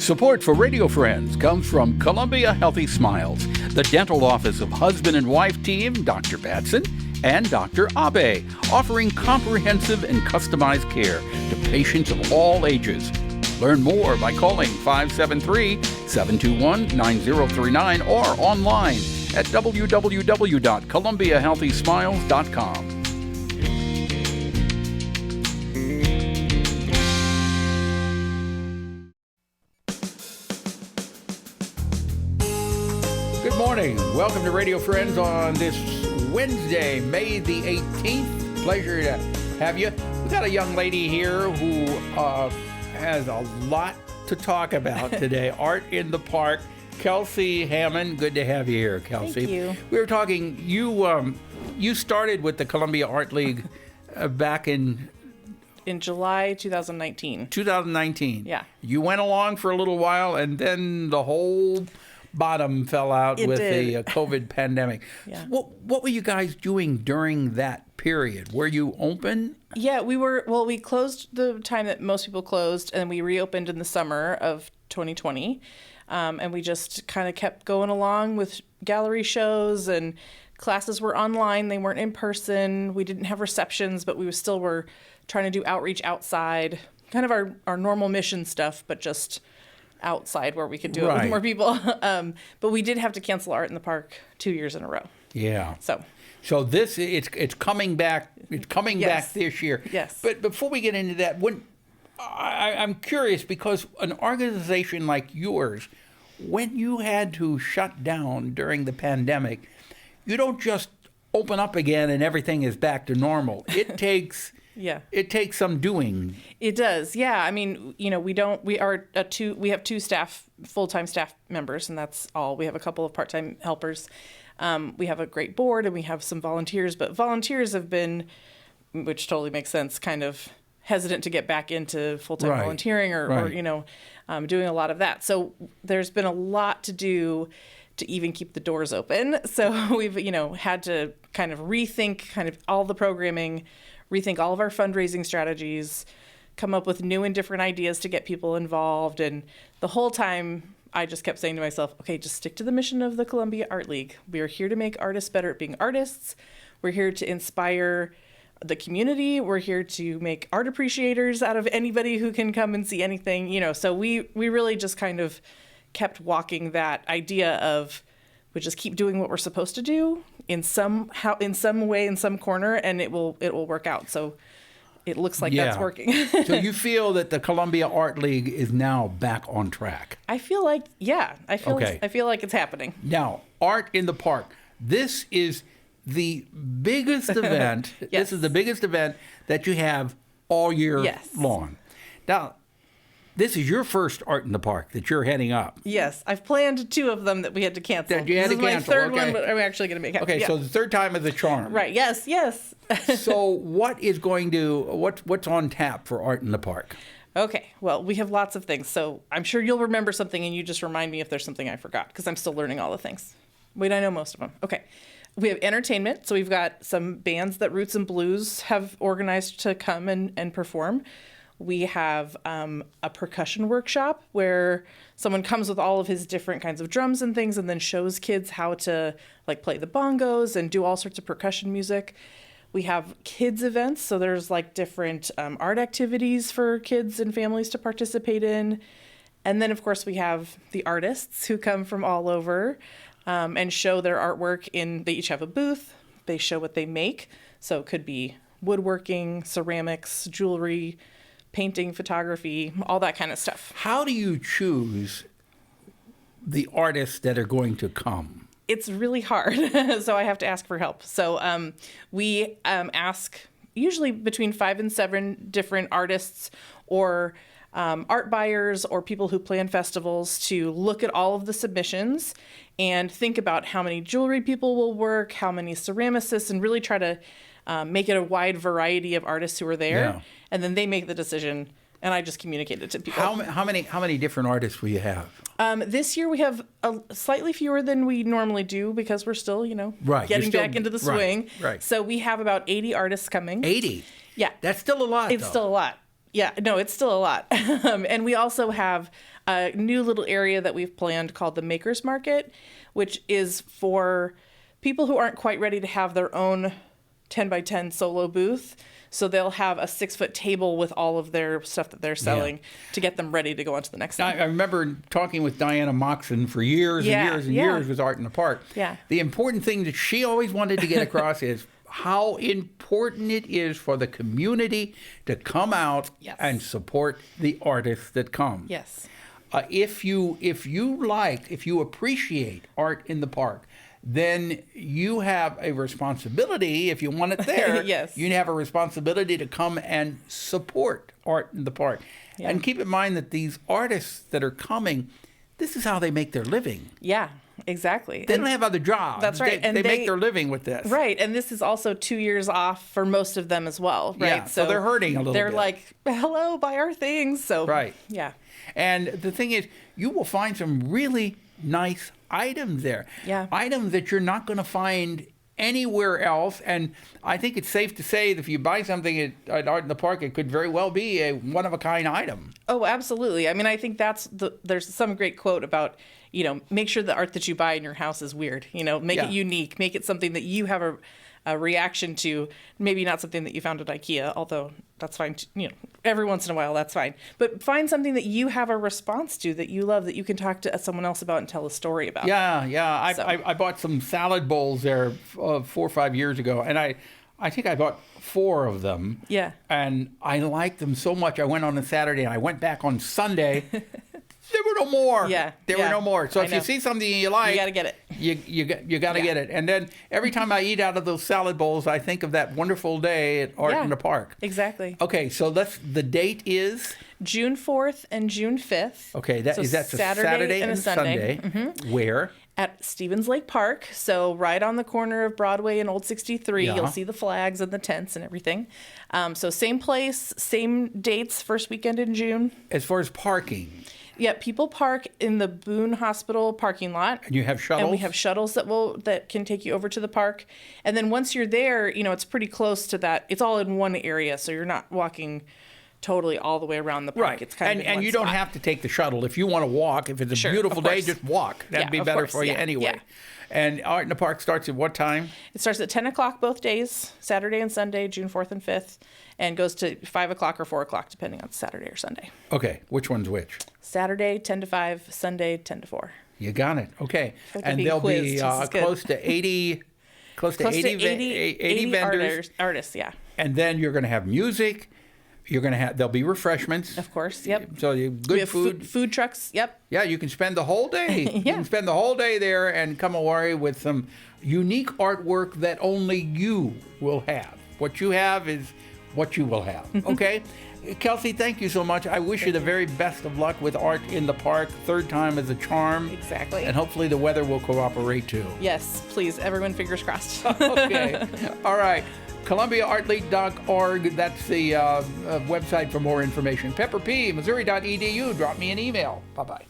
Support for Radio Friends comes from Columbia Healthy Smiles, the dental office of husband and wife team Dr. Batson and Dr. Abe, offering comprehensive and customized care to patients of all ages. Learn more by calling 573-721-9039 or online at www.columbiahealthysmiles.com. Good morning. Welcome to Radio Friends on this Wednesday, May the 18th. Pleasure to have you. We've got a young lady here who has a lot to talk about today. Art in the Park. Kelsey Hammond, good to have you here, Kelsey. Thank you. We were talking, you started with the Columbia Art League back in July 2019. 2019. Yeah. You went along for a little while, and then the whole bottom fell out with the COVID pandemic. Yeah. What were you guys doing during that period? Were you open? Yeah, we were. Well, we closed the time that most people closed, and we reopened in the summer of 2020. And we just kind of kept going along with gallery shows, and classes were online. They weren't in person. We didn't have receptions, but we still were trying to do outreach outside, kind of our normal mission stuff, but just outside where we could do it with more people. But we did have to cancel Art in the Park 2 years in a row. Yeah. So this it's coming back. It's coming back this year. Yes. But before we get into that, I'm curious, because an organization like yours, when you had to shut down during the pandemic, you don't just open up again and everything is back to normal. It takes it takes some doing. It does. Yeah. I mean, we have two full-time staff members, and that's all. We have a couple of part-time helpers. We have a great board, and we have some volunteers, but volunteers have been, which totally makes sense, kind of hesitant to get back into full-time volunteering or doing a lot of that. So there's been a lot to do to even keep the doors open. So we've, had to kind of rethink kind of all the programming, rethink all of our fundraising strategies, come up with new and different ideas to get people involved. And the whole time I just kept saying to myself, okay, just stick to the mission of the Columbia Art League. We are here to make artists better at being artists. We're here to inspire the community. We're here to make art appreciators out of anybody who can come and see anything, so we really just kind of kept walking that idea of we just keep doing what we're supposed to do in some way, in some corner, and it will work out. So it looks like that's working. So you feel that the Columbia Art League is now back on track? I feel like, I feel like it's happening. Now, Art in the Park. This is the biggest event. Yes. This is the biggest event that you have all year long. Now, this is your first Art in the Park that you're heading up. Yes, I've planned 2 of them that we had to cancel. That you had this to is cancel. My third one, but I'm actually going to make it happen. Okay, so the third time is a charm. Right. Yes. So what's on tap for Art in the Park? Okay, well, we have lots of things. So I'm sure you'll remember something, and you just remind me if there's something I forgot, because I'm still learning all the things. Wait, I know most of them. Okay. We have entertainment. So we've got some bands that Roots and Blues have organized to come and perform. We have a percussion workshop where someone comes with all of his different kinds of drums and things and then shows kids how to play the bongos and do all sorts of percussion music. We have kids events. So there's different art activities for kids and families to participate in. And then, of course, we have the artists who come from all over and show their artwork. They each have a booth. They show what they make. So it could be woodworking, ceramics, jewelry, painting, photography, all that kind of stuff. How do you choose the artists that are going to come? It's really hard, so I have to ask for help. So we ask usually between 5 and 7 different artists or art buyers or people who plan festivals to look at all of the submissions and think about how many jewelry people will work, how many ceramicists, and really try to make it a wide variety of artists who are there. Yeah. And then they make the decision, and I just communicate it to people. How many different artists will you have? This year we have slightly fewer than we normally do because we're still, getting back into the swing. Right. So we have about 80 artists coming. 80? Yeah. That's still a lot, It's still a lot. Yeah, no, it's still a lot. And we also have a new little area that we've planned called the Makers Market, which is for people who aren't quite ready to have their own 10 by 10 solo booth. So they'll have a 6-foot table with all of their stuff that they're selling to get them ready to go on to the next thing. I remember talking with Diana Moxon for years and years and years with Art in the Park. Yeah. The important thing that she always wanted to get across is how important it is for the community to come out and support the artists that come. Yes. If you appreciate art in the park, then you have a responsibility, if you want it there, Yes. you have a responsibility to come and support art in the park. Yeah. And keep in mind that these artists that are coming, this is how they make their living. Yeah, exactly. They don't have other jobs. That's right. They make their living with this. Right. And this is also 2 years off for most of them as well, right? Yeah, so they're hurting a little bit. They're like, hello, buy our things. So, right. Yeah. And the thing is, you will find some really nice items there. Yeah. Items that you're not going to find anywhere else. And I think it's safe to say that if you buy something at Art in the Park, it could very well be a one-of-a-kind item. Oh, absolutely. I mean, I think there's some great quote about, make sure the art that you buy in your house is weird. Make it unique. Make it something that you have a reaction to. Maybe not something that you found at IKEA, although that's fine. Every once in a while, that's fine. But find something that you have a response to, that you love, that you can talk to someone else about and tell a story about. Yeah. I bought some salad bowls there 4 or 5 years ago, and I think I bought 4 of them. Yeah. And I liked them so much. I went on a Saturday, and I went back on Sunday. There were no more. There were no more. So if you see something you like, you got to get it. You got to get it. And then every time I eat out of those salad bowls, I think of that wonderful day at Art in the Park. Exactly. Okay, so the date is June 4th and June 5th. Okay, that's a Saturday and a Sunday. Mm-hmm. Where? At Stevens Lake Park, so right on the corner of Broadway and Old 63. You'll see the flags and the tents and everything. So same place, same dates, first weekend in June. As far as parking. Yeah, people park in the Boone Hospital parking lot. And you have shuttles? And we have shuttles that can take you over to the park. And then once you're there, it's pretty close to that. It's all in one area, so you're not walking totally all the way around the park. Right. It's kind of and you don't have to take the shuttle. If you want to walk, if it's a beautiful day, just walk. That'd be better for you anyway. Yeah. And Art in the Park starts at what time? It starts at 10 o'clock both days, Saturday and Sunday, June 4th and 5th, and goes to 5 o'clock or 4 o'clock, depending on Saturday or Sunday. Okay. Which one's which? Saturday, 10 to 5, Sunday, 10 to 4. You got it. Okay. And there'll be close to 80 vendors. Artists, yeah. And then you're going to have music. There'll be refreshments. Of course, yep. So good food. Food trucks, yep. Yeah, you can spend the whole day. Yeah. You can spend the whole day there and come away with some unique artwork that only you will have. What you have is what you will have. Okay? Kelsey, thank you so much. I wish you the very best of luck with Art in the Park. Third time is a charm. Exactly. And hopefully the weather will cooperate too. Yes, please. Everyone, fingers crossed. Okay. All right. ColumbiaArtLeague.org. That's the website for more information. Pepper P, Missouri.edu. Drop me an email. Bye-bye.